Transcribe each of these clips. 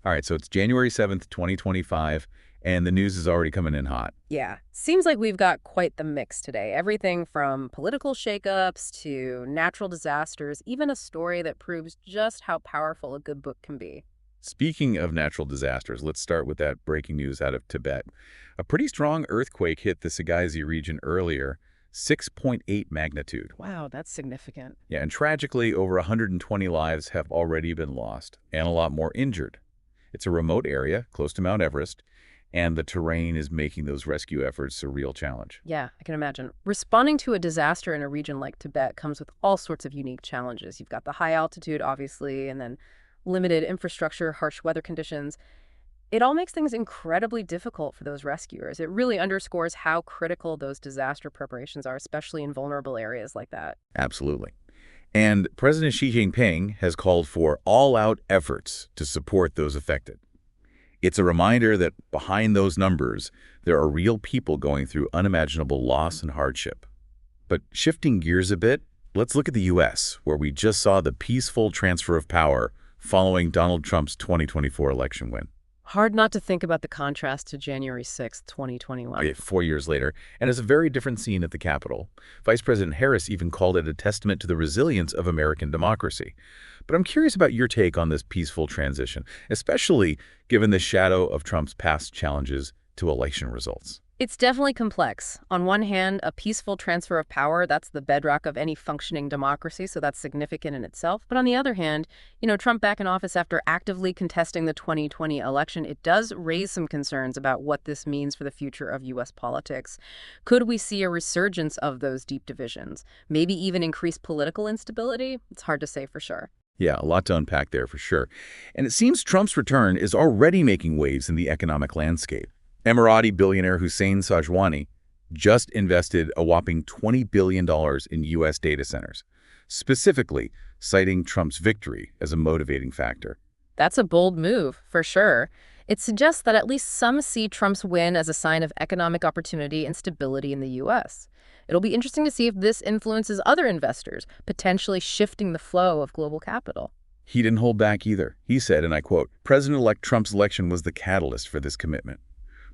All right, so it's January 7th, 2025, and the news is already coming in hot. Yeah, seems like we've got quite the mix today. Everything from political shakeups to natural disasters, even a story that proves just how powerful a good book can be. Speaking of natural disasters, let's start with that breaking news out of Tibet. A pretty strong earthquake hit the Xigaze region earlier, 6.8 magnitude. Wow, that's significant. Yeah, and tragically, over 120 lives have already been lost, and a lot more injured. It's a remote area, close to Mount Everest, and the terrain is making those rescue efforts a real challenge. Yeah, I can imagine. Responding to a disaster in a region like Tibet comes with all sorts of unique challenges. You've got the high altitude, obviously, and then limited infrastructure, harsh weather conditions. It all makes things incredibly difficult for those rescuers. It really underscores how critical those disaster preparations are, especially in vulnerable areas like that. Absolutely. And President Xi Jinping has called for all-out efforts to support those affected. It's a reminder that behind those numbers, there are real people going through unimaginable loss and hardship. But shifting gears a bit, let's look at the U.S., where we just saw the peaceful transfer of power following Donald Trump's 2024 election win. Hard not to think about the contrast to January 6th, 2021. Okay, 4 years later, and it's a very different scene at the Capitol. Vice President Harris even called it a testament to the resilience of American democracy. But I'm curious about your take on this peaceful transition, especially given the shadow of Trump's past challenges to election results. It's definitely complex. On one hand, a peaceful transfer of power, that's the bedrock of any functioning democracy, so that's significant in itself. But on the other hand, Trump back in office after actively contesting the 2020 election, it does raise some concerns about what this means for the future of U.S. politics. Could we see a resurgence of those deep divisions? Maybe even increased political instability? It's hard to say for sure. Yeah, a lot to unpack there for sure. And it seems Trump's return is already making waves in the economic landscape. Emirati billionaire Hussein Sajwani just invested a whopping $20 billion in U.S. data centers, specifically citing Trump's victory as a motivating factor. That's a bold move, for sure. It suggests that at least some see Trump's win as a sign of economic opportunity and stability in the U.S. It'll be interesting to see if this influences other investors, potentially shifting the flow of global capital. He didn't hold back either. He said, and I quote, "President-elect Trump's election was the catalyst for this commitment."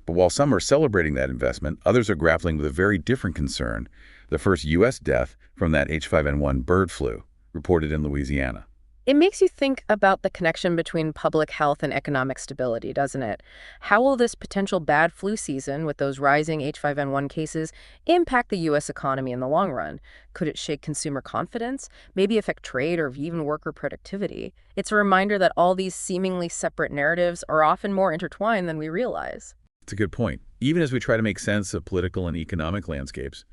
But while some are celebrating that investment, others are grappling with a very different concern, the first U.S. death from that H5N1 bird flu, reported in Louisiana. It makes you think about the connection between public health and economic stability, doesn't it? How will this potential bad flu season with those rising H5N1 cases impact the U.S. economy in the long run? Could it shake consumer confidence, maybe affect trade or even worker productivity? It's a reminder that all these seemingly separate narratives are often more intertwined than we realize. It's a good point. Even as we try to make sense of political and economic landscapes,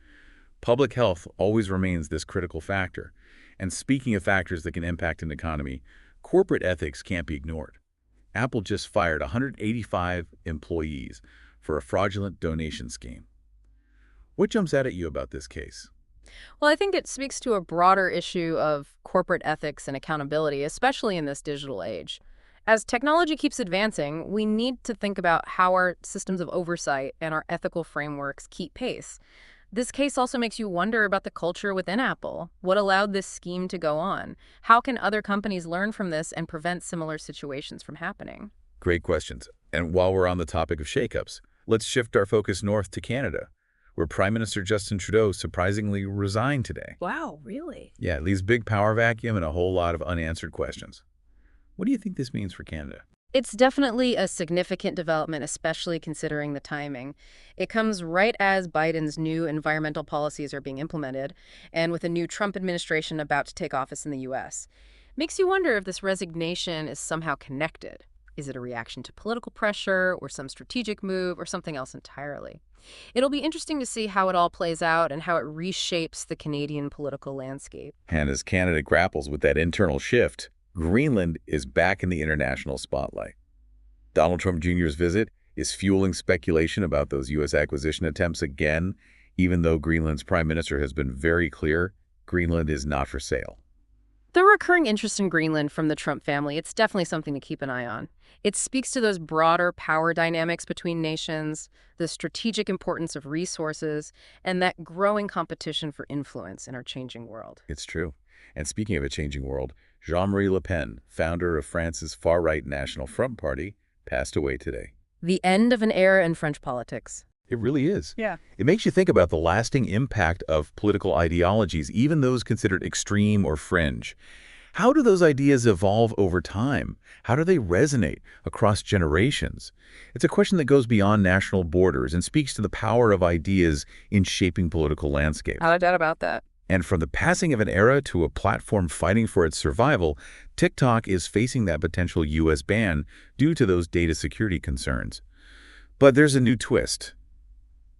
public health always remains this critical factor. And speaking of factors that can impact an economy, corporate ethics can't be ignored. Apple just fired 185 employees for a fraudulent donation scheme. What jumps out at you about this case? Well, I think it speaks to a broader issue of corporate ethics and accountability, especially in this digital age. As technology keeps advancing, we need to think about how our systems of oversight and our ethical frameworks keep pace. This case also makes you wonder about the culture within Apple. What allowed this scheme to go on? How can other companies learn from this and prevent similar situations from happening? Great questions. And while we're on the topic of shakeups, let's shift our focus north to Canada, where Prime Minister Justin Trudeau surprisingly resigned today. Wow, really? Yeah, it leaves big power vacuum and a whole lot of unanswered questions. What do you think this means for Canada? It's definitely a significant development, especially considering the timing. It comes right as Biden's new environmental policies are being implemented, and with a new Trump administration about to take office in the U.S. Makes you wonder if this resignation is somehow connected. Is it a reaction to political pressure, or some strategic move, or something else entirely? It'll be interesting to see how it all plays out and how it reshapes the Canadian political landscape. And as Canada grapples with that internal shift, Greenland is back in the international spotlight. Donald Trump Jr.'s visit is fueling speculation about those U.S. acquisition attempts again, even though Greenland's prime minister has been very clear Greenland is not for sale. The recurring interest in Greenland from the Trump family, it's definitely something to keep an eye on. It speaks to those broader power dynamics between nations, the strategic importance of resources, and that growing competition for influence in our changing world. It's true. And speaking of a changing world, Jean-Marie Le Pen, founder of France's far-right National Front Party, passed away today. The end of an era in French politics. It really is. Yeah. It makes you think about the lasting impact of political ideologies, even those considered extreme or fringe. How do those ideas evolve over time? How do they resonate across generations? It's a question that goes beyond national borders and speaks to the power of ideas in shaping political landscapes. Not a doubt about that. And from the passing of an era to a platform fighting for its survival, TikTok is facing that potential U.S. ban due to those data security concerns. But there's a new twist.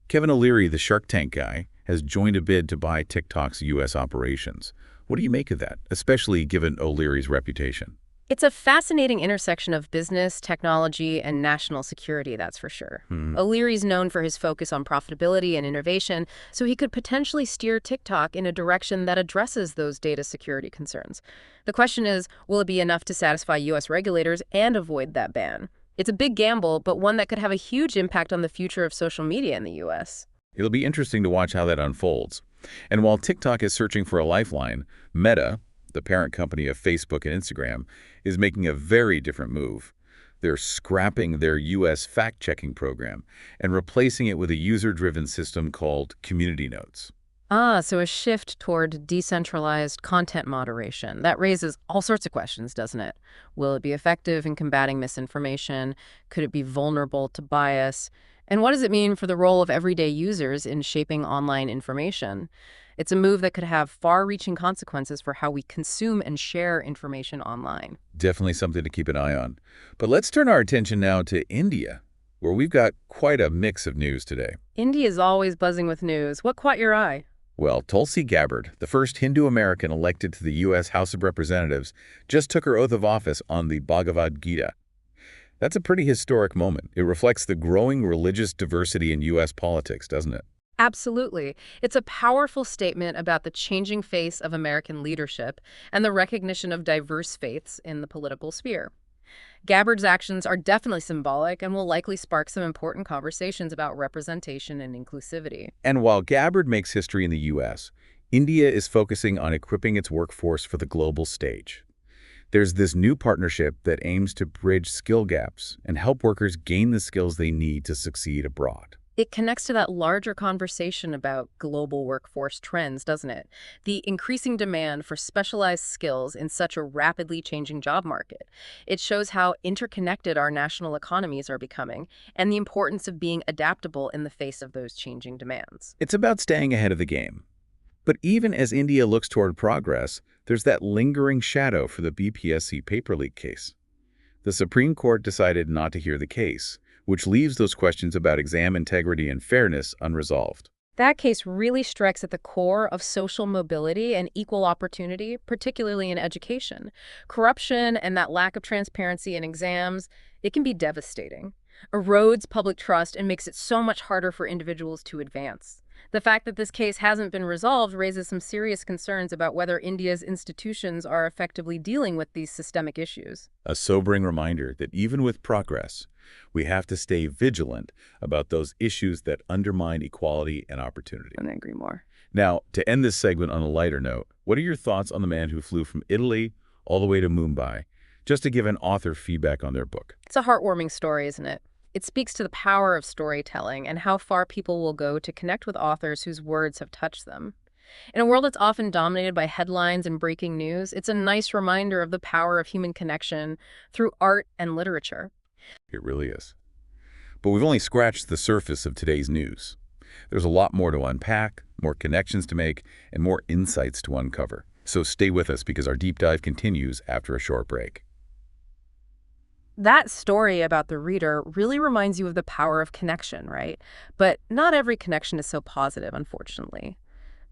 Kevin O'Leary, the Shark Tank guy, has joined a bid to buy TikTok's U.S. operations. What do you make of that, especially given O'Leary's reputation? It's a fascinating intersection of business, technology, and national security, that's for sure. O'Leary's known for his focus on profitability and innovation, so he could potentially steer TikTok in a direction that addresses those data security concerns. The question is, will it be enough to satisfy U.S. regulators and avoid that ban? It's a big gamble, but one that could have a huge impact on the future of social media in the U.S. It'll be interesting to watch how that unfolds. And while TikTok is searching for a lifeline, Meta, the parent company of Facebook and Instagram, is making a very different move. They're scrapping their U.S. fact-checking program and replacing it with a user-driven system called Community Notes. So a shift toward decentralized content moderation. That raises all sorts of questions, doesn't it? Will it be effective in combating misinformation? Could it be vulnerable to bias? And what does it mean for the role of everyday users in shaping online information? It's a move that could have far-reaching consequences for how we consume and share information online. Definitely something to keep an eye on. But let's turn our attention now to India, where we've got quite a mix of news today. India is always buzzing with news. What caught your eye? Well, Tulsi Gabbard, the first Hindu-American elected to the U.S. House of Representatives, just took her oath of office on the Bhagavad Gita. That's a pretty historic moment. It reflects the growing religious diversity in U.S. politics, doesn't it? Absolutely. It's a powerful statement about the changing face of American leadership and the recognition of diverse faiths in the political sphere. Gabbard's actions are definitely symbolic and will likely spark some important conversations about representation and inclusivity. And while Gabbard makes history in the U.S., India is focusing on equipping its workforce for the global stage. There's this new partnership that aims to bridge skill gaps and help workers gain the skills they need to succeed abroad. It connects to that larger conversation about global workforce trends, doesn't it? The increasing demand for specialized skills in such a rapidly changing job market. It shows how interconnected our national economies are becoming and the importance of being adaptable in the face of those changing demands. It's about staying ahead of the game. But even as India looks toward progress, there's that lingering shadow for the BPSC paper leak case. The Supreme Court decided not to hear the case, which leaves those questions about exam integrity and fairness unresolved. That case really strikes at the core of social mobility and equal opportunity, particularly in education. Corruption and that lack of transparency in exams, it can be devastating. Erodes public trust and makes it so much harder for individuals to advance. The fact that this case hasn't been resolved raises some serious concerns about whether India's institutions are effectively dealing with these systemic issues. A sobering reminder that even with progress, we have to stay vigilant about those issues that undermine equality and opportunity. I couldn't agree more. Now, to end this segment on a lighter note, what are your thoughts on the man who flew from Italy all the way to Mumbai, just to give an author feedback on their book? It's a heartwarming story, isn't it? It speaks to the power of storytelling and how far people will go to connect with authors whose words have touched them. In a world that's often dominated by headlines and breaking news, it's a nice reminder of the power of human connection through art and literature. It really is. But we've only scratched the surface of today's news. There's a lot more to unpack, more connections to make, and more insights to uncover. So stay with us because our deep dive continues after a short break. That story about the reader really reminds you of the power of connection, right? But not every connection is so positive, unfortunately.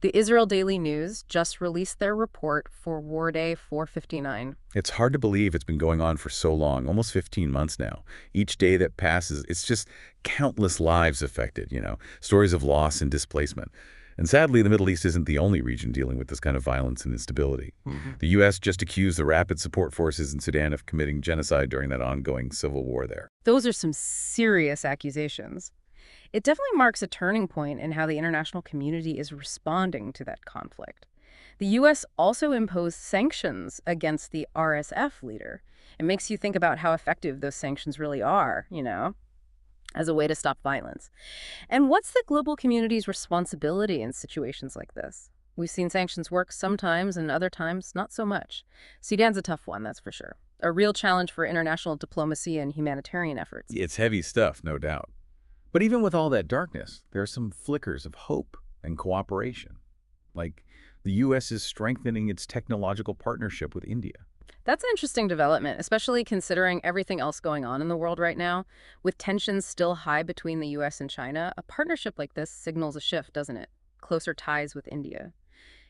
The Israel Daily News just released their report for War Day 459. It's hard to believe it's been going on for so long, almost 15 months now. Each day that passes, it's just countless lives affected, stories of loss and displacement. And sadly, the Middle East isn't the only region dealing with this kind of violence and instability. The U.S. just accused the Rapid Support Forces in Sudan of committing genocide during that ongoing civil war there. Those are some serious accusations. It definitely marks a turning point in how the international community is responding to that conflict. The U.S. also imposed sanctions against the RSF leader. It makes you think about how effective those sanctions really are, as a way to stop violence. And what's the global community's responsibility in situations like this? We've seen sanctions work sometimes and other times not so much. Sudan's a tough one, that's for sure. A real challenge for international diplomacy and humanitarian efforts. It's heavy stuff, no doubt. But even with all that darkness, there are some flickers of hope and cooperation. Like the U.S. is strengthening its technological partnership with India. That's an interesting development, especially considering everything else going on in the world right now. With tensions still high between the U.S. and China, a partnership like this signals a shift, doesn't it? Closer ties with India.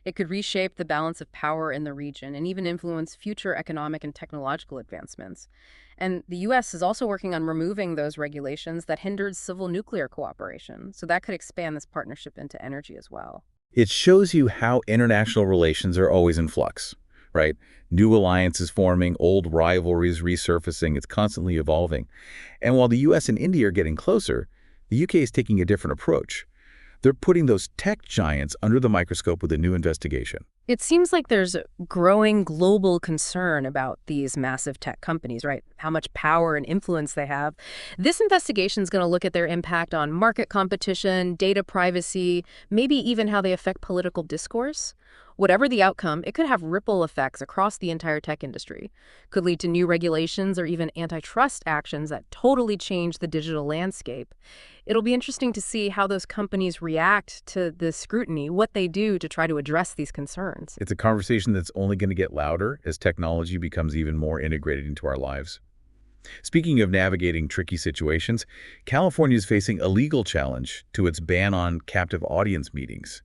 It could reshape the balance of power in the region and even influence future economic and technological advancements. And the U.S. is also working on removing those regulations that hindered civil nuclear cooperation, so that could expand this partnership into energy as well. It shows you how international relations are always in flux, right? New alliances forming, old rivalries resurfacing, it's constantly evolving. And while the U.S. and India are getting closer, the U.K. is taking a different approach. They're putting those tech giants under the microscope with a new investigation. It seems like there's growing global concern about these massive tech companies, right? How much power and influence they have. This investigation is going to look at their impact on market competition, data privacy, maybe even how they affect political discourse. Whatever the outcome, it could have ripple effects across the entire tech industry. Could lead to new regulations or even antitrust actions that totally change the digital landscape. It'll be interesting to see how those companies react to this scrutiny, what they do to try to address these concerns. It's a conversation that's only going to get louder as technology becomes even more integrated into our lives. Speaking of navigating tricky situations, California is facing a legal challenge to its ban on captive audience meetings.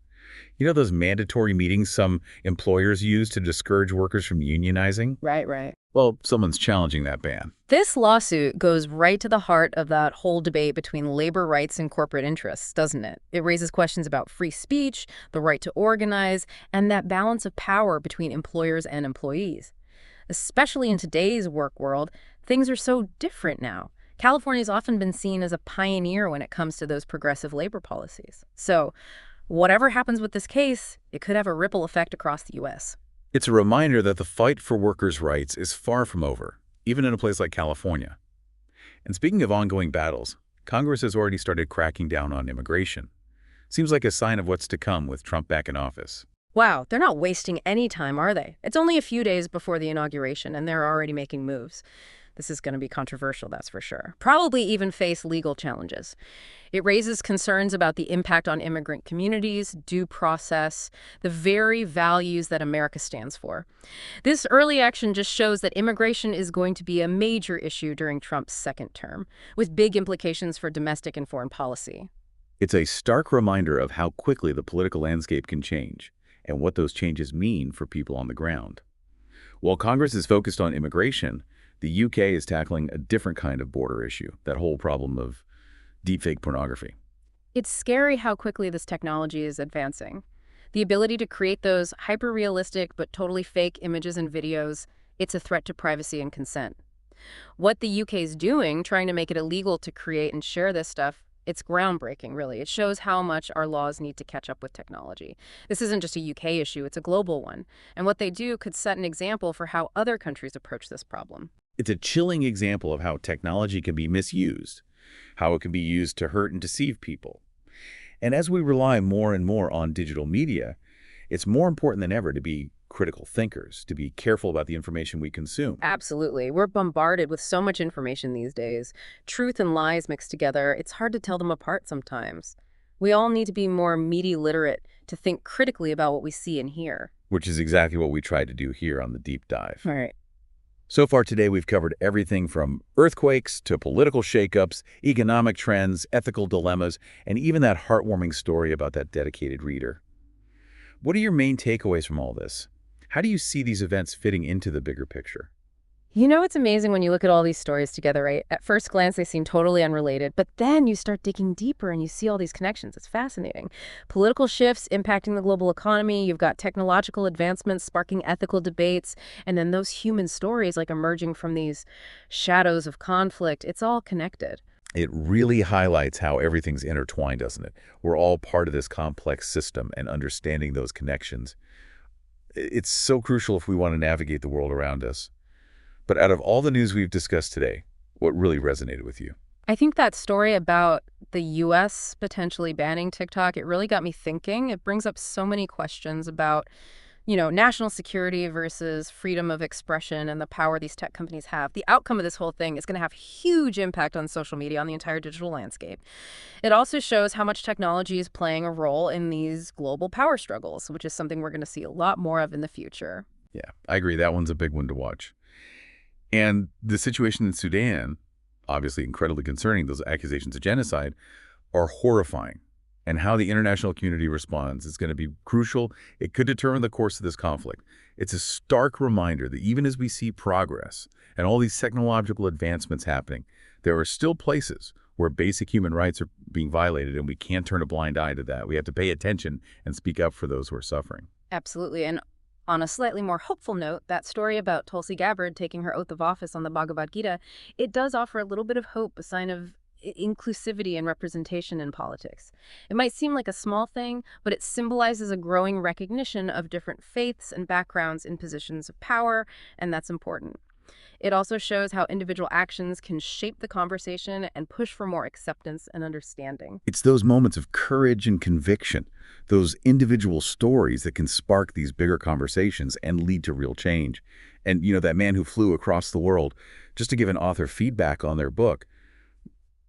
You know those mandatory meetings some employers use to discourage workers from unionizing? Right. Well, someone's challenging that ban. This lawsuit goes right to the heart of that whole debate between labor rights and corporate interests, doesn't it? It raises questions about free speech, the right to organize, and that balance of power between employers and employees. Especially in today's work world, things are so different now. California's often been seen as a pioneer when it comes to those progressive labor policies. So, whatever happens with this case, it could have a ripple effect across the U.S. It's a reminder that the fight for workers' rights is far from over, even in a place like California. And speaking of ongoing battles, Congress has already started cracking down on immigration. Seems like a sign of what's to come with Trump back in office. Wow, they're not wasting any time, are they? It's only a few days before the inauguration, and they're already making moves. This is going to be controversial, that's for sure. Probably even face legal challenges. It raises concerns about the impact on immigrant communities, due process, the very values that America stands for. This early action just shows that immigration is going to be a major issue during Trump's second term, with big implications for domestic and foreign policy. It's a stark reminder of how quickly the political landscape can change and what those changes mean for people on the ground. While Congress is focused on immigration, the UK is tackling a different kind of border issue, that whole problem of deepfake pornography. It's scary how quickly this technology is advancing. The ability to create those hyper-realistic but totally fake images and videos, it's a threat to privacy and consent. What the UK is doing, trying to make it illegal to create and share this stuff, it's groundbreaking, really. It shows how much our laws need to catch up with technology. This isn't just a UK issue, it's a global one. And what they do could set an example for how other countries approach this problem. It's a chilling example of how technology can be misused, how it can be used to hurt and deceive people. And as we rely more and more on digital media, it's more important than ever to be critical thinkers, to be careful about the information we consume. Absolutely. We're bombarded with so much information these days. Truth and lies mixed together, it's hard to tell them apart sometimes. We all need to be more media literate to think critically about what we see and hear. Which is exactly what we tried to do here on the Deep Dive. All right. So far today, we've covered everything from earthquakes to political shakeups, economic trends, ethical dilemmas, and even that heartwarming story about that dedicated reader. What are your main takeaways from all this? How do you see these events fitting into the bigger picture? You know, it's amazing when you look at all these stories together, right? At first glance, they seem totally unrelated, but then you start digging deeper and you see all these connections. It's fascinating. Political shifts impacting the global economy. You've got technological advancements sparking ethical debates, and then those human stories like emerging from these shadows of conflict. It's all connected. It really highlights how everything's intertwined, doesn't it? We're all part of this complex system, and understanding those connections It's so crucial if we want to navigate the world around us. But out of all the news we've discussed today, what really resonated with you? I think that story about the U.S. potentially banning TikTok, it really got me thinking. It brings up so many questions about, national security versus freedom of expression and the power these tech companies have. The outcome of this whole thing is going to have huge impact on social media, on the entire digital landscape. It also shows how much technology is playing a role in these global power struggles, which is something we're going to see a lot more of in the future. Yeah, I agree. That one's a big one to watch. And the situation in Sudan, obviously incredibly concerning, those accusations of genocide, are horrifying. And how the international community responds is going to be crucial. It could determine the course of this conflict. It's a stark reminder that even as we see progress and all these technological advancements happening, there are still places where basic human rights are being violated, and we can't turn a blind eye to that. We have to pay attention and speak up for those who are suffering. Absolutely. And on a slightly more hopeful note, that story about Tulsi Gabbard taking her oath of office on the Bhagavad Gita, it does offer a little bit of hope, a sign of inclusivity and representation in politics. It might seem like a small thing, but it symbolizes a growing recognition of different faiths and backgrounds in positions of power, and that's important. It also shows how individual actions can shape the conversation and push for more acceptance and understanding. It's those moments of courage and conviction, those individual stories that can spark these bigger conversations and lead to real change. And, that man who flew across the world, just to give an author feedback on their book,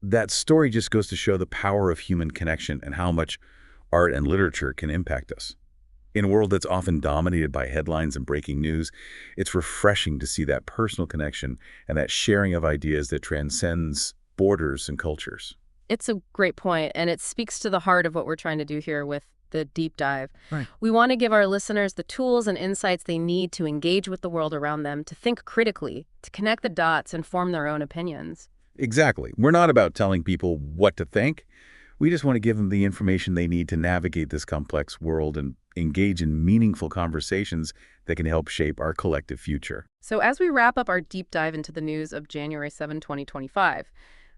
that story just goes to show the power of human connection and how much art and literature can impact us. In a world that's often dominated by headlines and breaking news, it's refreshing to see that personal connection and that sharing of ideas that transcends borders and cultures. It's a great point, and it speaks to the heart of what we're trying to do here with the deep dive. Right. We want to give our listeners the tools and insights they need to engage with the world around them, to think critically, to connect the dots and form their own opinions. Exactly. We're not about telling people what to think. We just want to give them the information they need to navigate this complex world and engage in meaningful conversations that can help shape our collective future. So as we wrap up our deep dive into the news of January 7, 2025,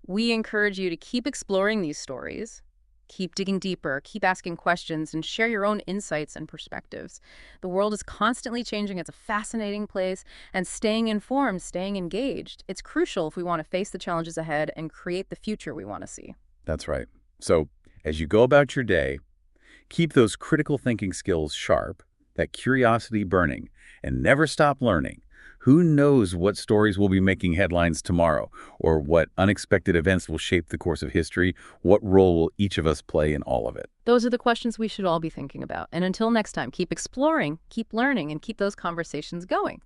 we encourage you to keep exploring these stories, keep digging deeper, keep asking questions, and share your own insights and perspectives. The world is constantly changing. It's a fascinating place, and staying informed, staying engaged, it's crucial if we want to face the challenges ahead and create the future we want to see. That's right. So as you go about your day, keep those critical thinking skills sharp, that curiosity burning, and never stop learning. Who knows what stories will be making headlines tomorrow, or what unexpected events will shape the course of history? What role will each of us play in all of it? Those are the questions we should all be thinking about. And until next time, keep exploring, keep learning, and keep those conversations going.